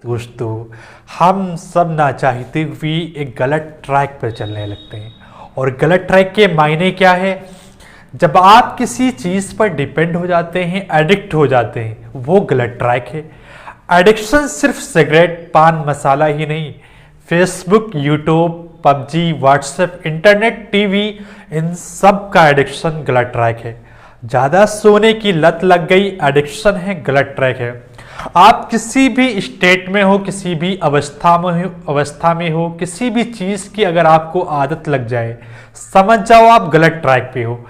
दोस्तों, हम सब ना चाहते हुए एक गलत ट्रैक पर चलने लगते हैं। और गलत ट्रैक के मायने क्या है? जब आप किसी चीज़ पर डिपेंड हो जाते हैं, एडिक्ट हो जाते हैं, वो गलत ट्रैक है। एडिक्शन सिर्फ सिगरेट, पान मसाला ही नहीं, Facebook, YouTube, PUBG, WhatsApp, internet, TV, इन सब का एडिक्शन गलत ट्रैक है। ज़्यादा सोने की लत लग गई, एडिक्शन है, गलत ट्रैक है। आप किसी भी स्टेट में हो, किसी भी अवस्था में हो, किसी भी चीज़ की अगर आपको आदत लग जाए, समझ जाओ आप गलत ट्रैक पे हो।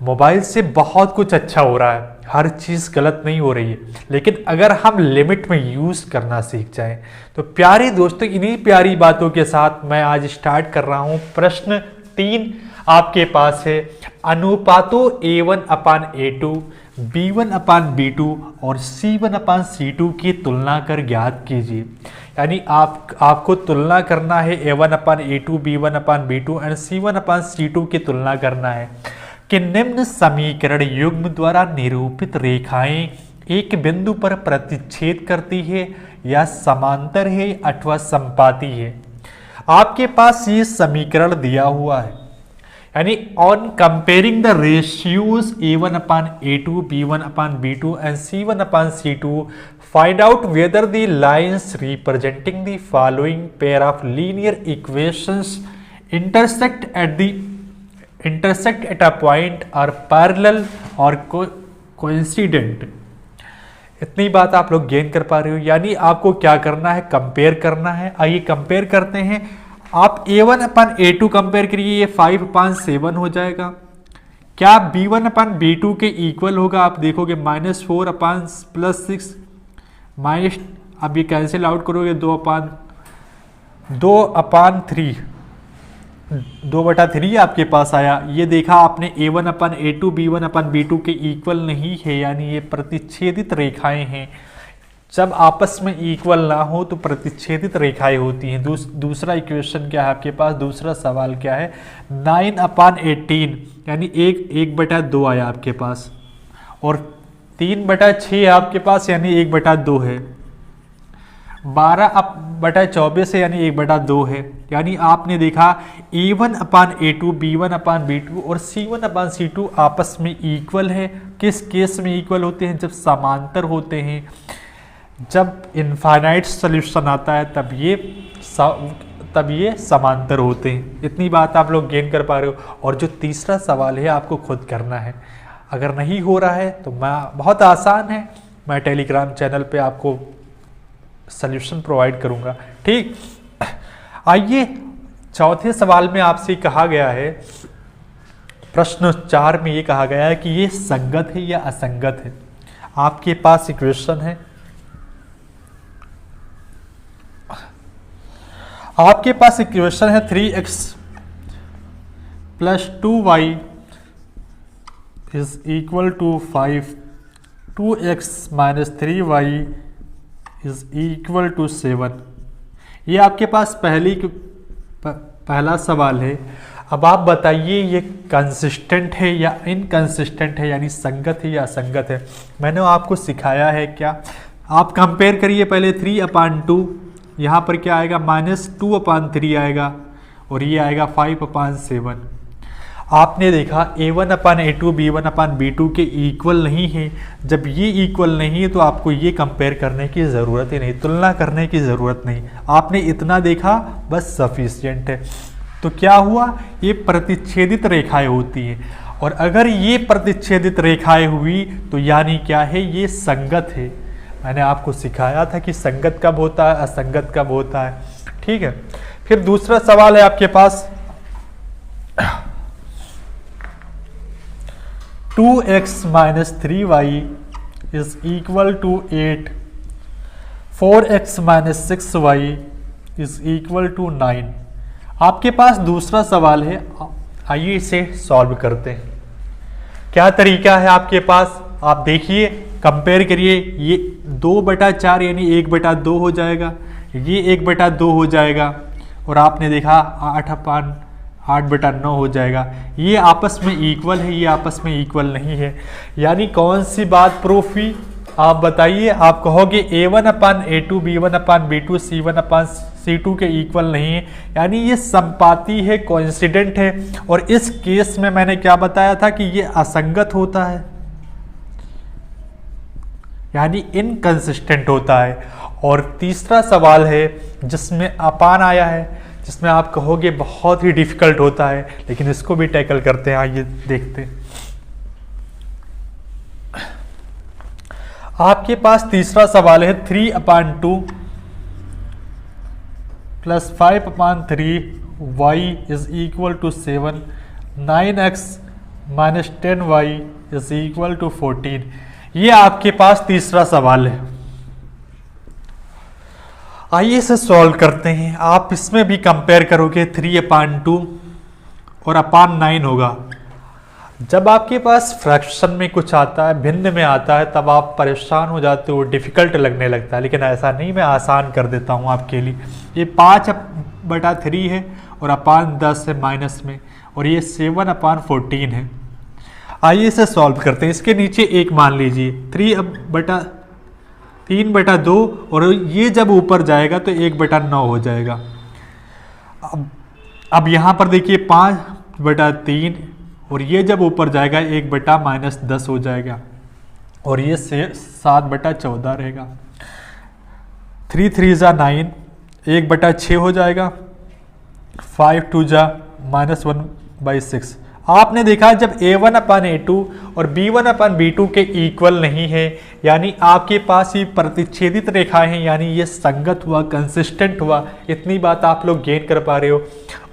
मोबाइल से बहुत कुछ अच्छा हो रहा है, हर चीज़ गलत नहीं हो रही है, लेकिन अगर हम लिमिट में यूज़ करना सीख जाएं तो प्यारे दोस्तों, इन्हीं प्यारी बातों के साथ मैं आज स्टार्ट कर रहा हूं। प्रश्न 3 आपके पास है, अनुपातों A1/A2, B1/B2 और C1/C2 की तुलना कर ज्ञात कीजिए। यानी आपको तुलना करना है A1/A2, B1/B2 एंड C1/C2 की तुलना करना है कि निम्न समीकरण युग्म द्वारा निरूपित रेखाएं एक बिंदु पर प्रतिच्छेद करती है या समांतर है अथवा संपाती है। आपके पास ये समीकरण दिया हुआ है, यानी on comparing the ratios A1/A2, B1/B2 and C1/C2, find out whether the lines representing the following pair of linear equations intersect at a point or parallel or coincident। इतनी बात आप लोग गेन कर पा रहे हो। यानी आपको क्या करना है? कंपेयर करना है। आइए कंपेयर करते हैं। आप A1/A2 कंपेयर करिए, ये 5/7 हो जाएगा। क्या B1/B2 के इक्वल होगा? आप देखोगे -4/+6 माइनस, अब ये कैंसिल आउट करोगे 2/3 आपके पास आया। ये देखा आपने A1/A2 B1/B2 के इक्वल नहीं है, यानी ये प्रतिच्छेदित रेखाएं हैं। जब आपस में इक्वल ना हो तो प्रतिच्छेदित रेखाएं होती हैं। दूसरा इक्वेशन क्या है आपके पास? दूसरा सवाल क्या है? 9/18 यानी 1/2 आया आपके पास, और 3/6 आपके पास यानी 1/2 है। 12/24 है यानी 1/2 है। यानी आपने देखा A1/A2, B1/B2 और C1/C2 आपस में इक्वल है। किस केस में इक्वल होते हैं? जब समांतर होते हैं। जब इनफाइनाइट सॉल्यूशन आता है तब ये समांतर होते हैं। इतनी बात आप लोग गेन कर पा रहे हो। और जो तीसरा सवाल है आपको खुद करना है। अगर नहीं हो रहा है तो बहुत आसान है, मैं टेलीग्राम चैनल पे आपको सॉल्यूशन प्रोवाइड करूंगा। ठीक, आइए चौथे सवाल में आपसे कहा गया है, प्रश्न 4 में ये कहा गया है कि ये संगत है या असंगत है। आपके पास इक्वेशन है, आपके पास इक्वेशन है 3x + 2y = 5, 2x - 3y = 7। ये आपके पास पहला सवाल है। अब आप बताइए ये कंसिस्टेंट है या इनकंसिस्टेंट है, यानी संगत है या असंगत है। मैंने आपको सिखाया है क्या? आप कंपेयर करिए पहले 3/2, यहाँ पर क्या आएगा? -2/3 आएगा, और ये आएगा 5/7। आपने देखा A1/A2 B1/B2 के इक्वल नहीं है। जब ये इक्वल नहीं है तो आपको ये कंपेयर करने की ज़रूरत ही नहीं, तुलना करने की ज़रूरत नहीं। आपने इतना देखा बस सफिशिएंट है। तो क्या हुआ? ये प्रतिच्छेदित रेखाएं होती हैं, और अगर ये प्रतिच्छेदित रेखाएं हुई तो यानी क्या है? ये संगत है। मैंने आपको सिखाया था कि संगत कब होता है, असंगत कब होता है। ठीक है, फिर दूसरा सवाल है आपके पास, 2x - 3y = 8, 4x - 6y = 9। आपके पास दूसरा सवाल है। आइए इसे सॉल्व करते हैं। क्या तरीका है आपके पास? आप देखिए, कंपेयर करिए। ये 2/4 यानी 1/2 हो जाएगा, ये 1/2 हो जाएगा, और आपने देखा 8/9 हो जाएगा। ये आपस में इक्वल है, ये आपस में इक्वल नहीं है। यानी कौन सी बात प्रूफ हुई? आप बताइए, आप कहोगे A1/A2 B1/B2 C1/C2 के इक्वल नहीं है, यानी ये संपाती है, कोइंसिडेंट है। और इस केस में मैंने क्या बताया था कि ये असंगत होता है, यानी इनकंसिस्टेंट होता है। और तीसरा सवाल है जिसमें अपान आया है, जिसमें आप कहोगे बहुत ही डिफिकल्ट होता है, लेकिन इसको भी टैकल करते हैं। आइए देखते हैं। आपके पास तीसरा सवाल है 3/2 + 5/3 y is equal to 7, 9x - 10y is equal to 14। ये आपके पास तीसरा सवाल है। आइए इसे सॉल्व करते हैं। आप इसमें भी कंपेयर करोगे 3/2 और अपान 9 होगा। जब आपके पास फ्रैक्शन में कुछ आता है, भिन्न में आता है, तब आप परेशान हो जाते हो, डिफिकल्ट लगने लगता है, लेकिन ऐसा नहीं, मैं आसान कर देता हूँ आपके लिए। ये 5/3 है और अपान 10 है माइनस में, और ये 7/14 है। आइए इसे सॉल्व करते हैं। इसके नीचे एक मान लीजिए 3/2, और ये जब ऊपर जाएगा तो 1/9 हो जाएगा। अब यहाँ पर देखिए 5/3, और ये जब ऊपर जाएगा 1/-10 हो जाएगा, और ये 7/14 रहेगा। 3 3 जा 9, 1/6 हो जाएगा। 5 2 जा -1/6। आपने देखा जब A1/A2 और B1/B2 के इक्वल नहीं है, यानी आपके पास ये प्रतिच्छेदित रेखाएं हैं, यानी ये संगत हुआ, कंसिस्टेंट हुआ। इतनी बात आप लोग गेन कर पा रहे हो,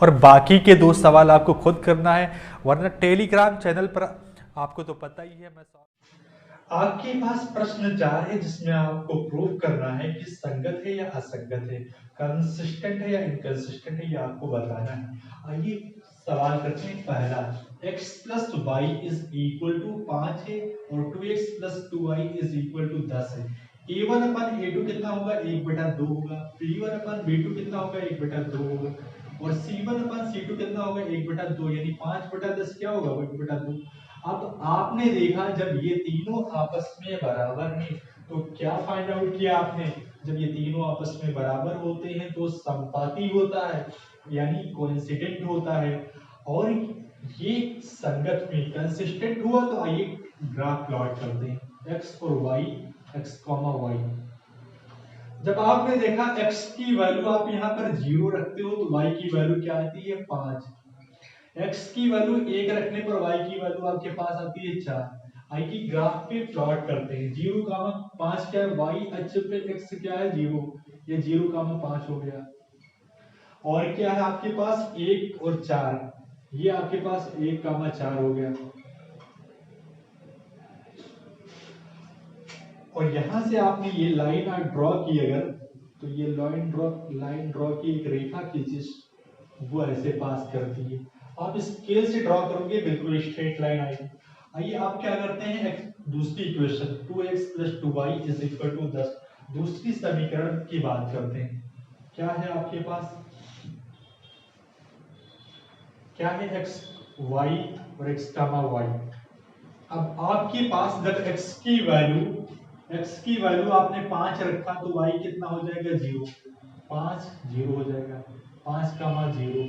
और बाकी के 2 सवाल आपको खुद करना है, वरना टेलीग्राम चैनल पर आपको तो पता ही है। आपके पास प्रश्न 4 है, जिसमें आपको प्रूव करना है कि संगत है या असंगत है, कंसिस्टेंट है या इनकंसिस्टेंट है, ये आपको बताना है। आइए सवाल करते हैं। पहला, x + y = 5 है और 2x + 2y = 10 है। A1/A2 कितना होगा? 1/2 होगा। B1/B2 कितना होगा? 1/2 होगा। और C1/C2 कितना होगा? 1/2, यानी 5/10 क्या होगा? 1/2। अब आपने देखा जब ये तीनों आपस में बराबर हैं, तो क्या फाइंड आउट किया आपने? जब ये तीनों आपस में बराबर होते हैं तो संपाती होता है, यानी कोइंसिडेंट होता है। और ये संगत में कंसिस्टेंट हुआ, तो आइए ग्राफ प्लॉट करते हैं। x और y, x, y। जब आपने देखा x की वैल्यू आप यहाँ पर 0 रखते हो, तो y की वैल्यू क्या आती है? 5। x की वैल्यू 1 रखने पर y की वैल्यू आपके पास आती है 4। आई की ग्राफ पे प्लॉट करते हैं। 0,5 क्या है? y अक्ष पे x क्या है? 0। ये 0,5 हो गया। और क्या है आपके पास? 1 और 4, ये आपके पास 1,4 हो गया। और यहां से आपने ये लाइन ड्रॉ की, अगर तो ये लाइन ड्रॉ की, एक रेखा खींची, वो ऐसे पास करती है। आप स्केल से ड्रॉ करोगे, बिल्कुल स्ट्रेट लाइन आएगी। आइए आप क्या करते हैं, दूसरी इक्वेशन 2x + 2y = 10, दूसरी समीकरण की बात करते हैं। क्या है आपके पास? क्या है? x y और x, y। अब आपके पास जब x की वैल्यू आपने 5 रखा, तो y कितना हो जाएगा? 0। 5 0 हो जाएगा। 5,0।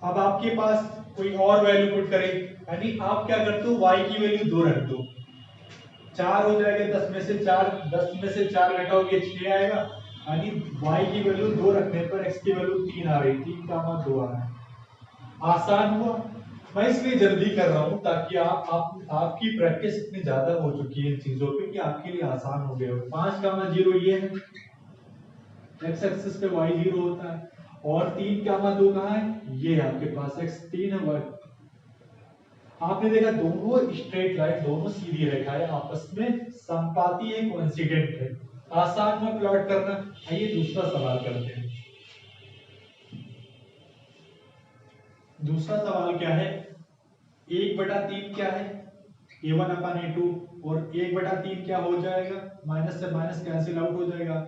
अब आपके पास कोई और वैल्यू पुट करें, यानी आप क्या करते हो? y की वैल्यू 2 रख दो, 4 हो जाएगा। 10 में से 4 घटाओगे 6 आएगा, यानी y की वैल्यू 2 रखने पर x की वैल्यू 3 आ रही। 3,2 आ रहा है। आसान हुआ। मैं इसलिए जल्दी कर रहा हूं ताकि आपकी प्रैक्टिस इतनी ज्यादा हो चुकी है इन चीजों पे कि आपके लिए आसान हो गया हो। 5,0 ये है, x एक्सिस पे y 0 होता है। और 3,2 कहाँ है? ये है आपके पास, x 3 है, y। आपने देखा दोनों स्ट्रेट लाइन, दोनों सीधी रेखाएं आपस में संपाती है, कोइंसिडेंट है। आसान में प्लॉट करना। आइए दूसरा सवाल करते हैं। दूसरा सवाल क्या है? 1/3 क्या है? A1/A2, और 1/3 क्या हो जाएगा? माइनस से माइनस कैंसिल आउट हो जाएगा।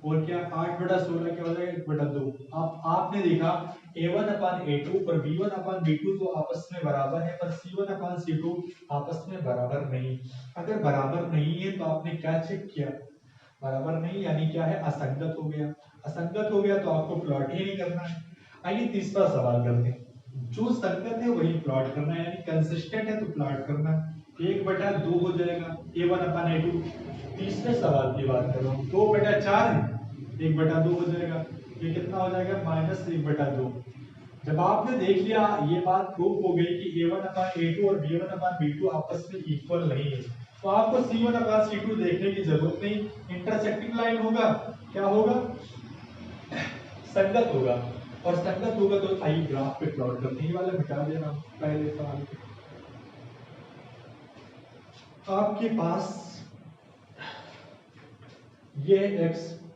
और क्या 8/16 क्या हो जाएगा 1/2। अब आपने देखा A1/A2 और B1/B2 तो आपस में बराबर है, पर C1/C2 आपस में बराबर नहीं। अगर बराबर नहीं है तो आपने क्या चेक किया, बराबर नहीं यानी क्या है, असंगत हो गया। असंगत हो गया तो आपको प्लॉट ही नहीं करना है। आइए तीसरा सवाल करते हैं। जो संगत है वही प्लॉट करना है, यानी कंसिस्टेंट है तो प्लॉट करना है। 1/2 हो जाएगा A1/A2। तीसरे सवाल की बात कर रहा हूँ, 2/4 है, 1/2 हो जाएगा। ये कितना हो जाएगा, -1/2। जब आपने देख लिया ये बात प्रूव हो गई कि A1/A2 और B1/B2 आपस में इक्वल नहीं है, तो आपको C1/C2 देखने की जरूरत नहीं। इंटरसेक्टिंग लाइन होगा, क्या होगा, संगत होगा। और संगत होगा तो आइए ग्राफ पे प्लॉट करते हैं। ये वाला मिटा देना पहले सवाल पे। आपके पास ये है x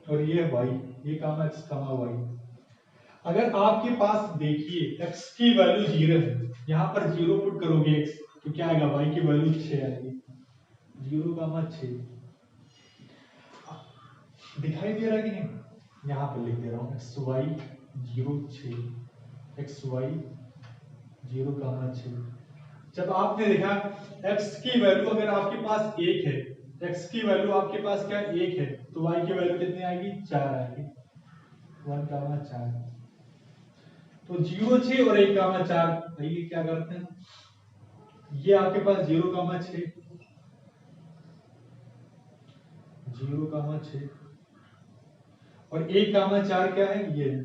और ये है y, ये कामा x कामा y। अगर आपके पास देखिए x की वैल्यू 0 है, यहां पर 0 पुट करोगे x तो क्या आएगा, y की वैल्यू 6 आएगी। 0,6 दिखाई दे रहा है कि नहीं, यहां पर लिख दे रहा हूं xy 0,6 xy 0,6। जब आपने देखा x की वैल्यू अगर आपके पास 1 है, x की वैल्यू आपके पास क्या 1 है, तो y की वैल्यू कितनी आएगी, 4 आएगी, 1,4। तो 0,6 और 1,4, आइए क्या करते हैं, ये आपके पास 0,6 0,6 और 1,4 क्या है, ये है।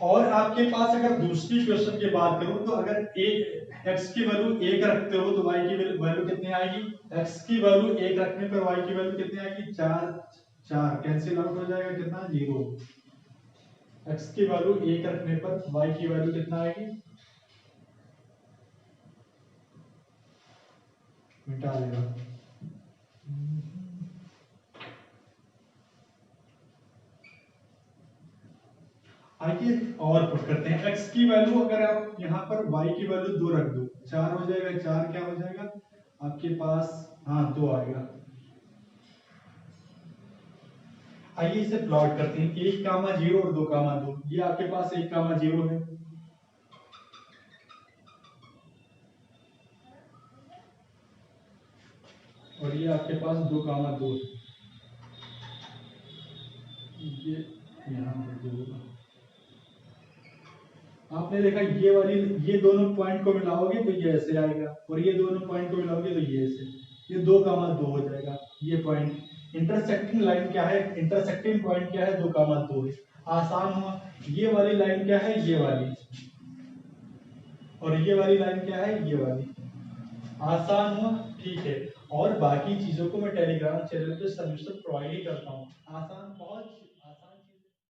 और आपके पास अगर दूसरी क्वेश्चन की बात करूं तो अगर x की वैल्यू 1 रखते हो तो y की वैल्यू कितनी आएगी, x की वैल्यू 1 रखने पर y की वैल्यू कितनी आएगी, 4 4 कैंसिल आउट हो जाएगा, कितना 0। x की वैल्यू 1 रखने पर y की वैल्यू कितना आएगी, मिटा देगा। आइए और पुट करते हैं। x की वैल्यू अगर आप यहाँ पर y की वैल्यू 2 रख दो, 4 हो जाएगा, 4 क्या हो जाएगा आपके पास, हाँ 2 आएगा। आइए इसे प्लॉट करते हैं, 1,0 और 2,2। ये आपके पास 1,0 है, और ये आपके पास 2,2 है। ये यहाँ पर 2 होगा। आपने देखा ये दोनों पॉइंट को मिलाओगे तो ये ऐसे आएगा, और ये दोनों पॉइंट को मिलाओगे तो ये ऐसे, ये 2,2 हो जाएगा। ये पॉइंट इंटरसेक्टिंग लाइन क्या है, इंटरसेक्टिंग पॉइंट क्या है, 2,2 है। आसान हुआ। ये वाली लाइन क्या है, ये वाली, और ये वाली लाइन क्या है, ये वाली। आसान हुआ, ठीक है। और बाकी चीजों को मैं टेलीग्राम चैनल पे सॉल्यूशन प्रोवाइड ही करता हूँ, आसान बहुत।